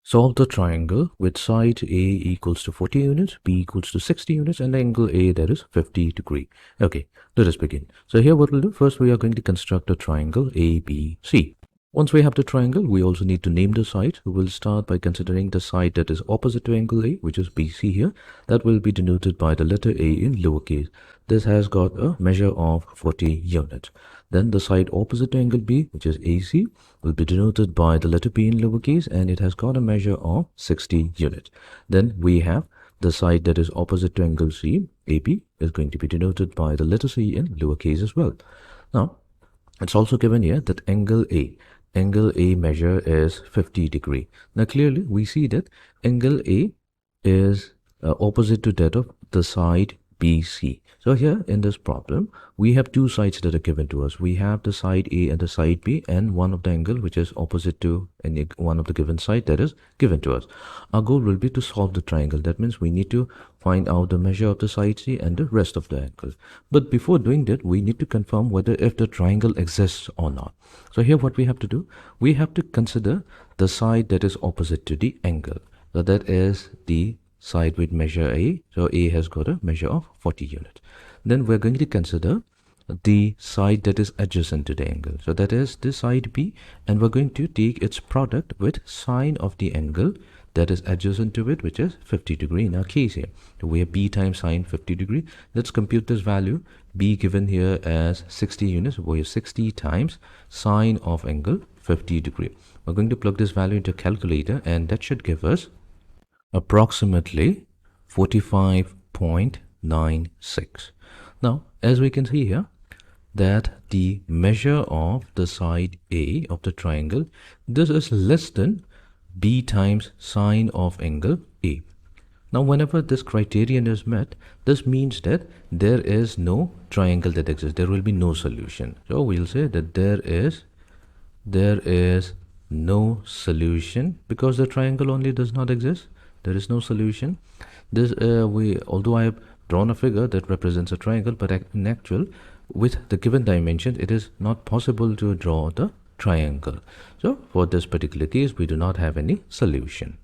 Solve the triangle with side A equals to 40 units, B equals to 60 units, and angle A that is 50 degree. Okay, let us begin. So here what we'll do, first we are going to construct a triangle ABC. Once we have the triangle, we also need to name the side. We'll start by considering the side that is opposite to angle A, which is BC here. That will be denoted by the letter A in lowercase. This has got a measure of 40 units. Then the side opposite to angle B, which is AC, will be denoted by the letter B in lowercase, and it has got a measure of 60 units. Then we have the side that is opposite to angle C, AB, is going to be denoted by the letter C in lowercase as well. Now, it's also given here that angle A measure is 50 degree. Now clearly we see that angle A is opposite to that of the side BC. So here in this problem, we have two sides that are given to us. We have the side A and the side B, and one of the angle which is opposite to any one of the given side that is given to us. Our goal will be to solve the triangle. That means we need to find out the measure of the side C and the rest of the angle. But before doing that, we need to confirm whether if the triangle exists or not. So here what we have to do, we have to consider the side that is opposite to the angle. So that is the side with measure A. So A has got a measure of 40 units. Then we're going to consider the side that is adjacent to the angle. So that is the side B, and we're going to take its product with sine of the angle that is adjacent to it, which is 50 degree in our case here. So we have B times sine 50 degree. Let's compute this value. B given here as 60 units. We have 60 times sine of angle 50 degree. We're going to plug this value into a calculator, and that should give us approximately 45.96. Now, as we can see here, that the measure of the side A of the triangle, this is less than B times sine of angle A. Now, whenever this criterion is met, this means that there is no triangle that exists. There will be no solution. So we'll say that there is no solution because the triangle only does not exist. There is no solution. This although I have drawn a figure that represents a triangle, but in actual, with the given dimensions, it is not possible to draw the triangle. So for this particular case, we do not have any solution.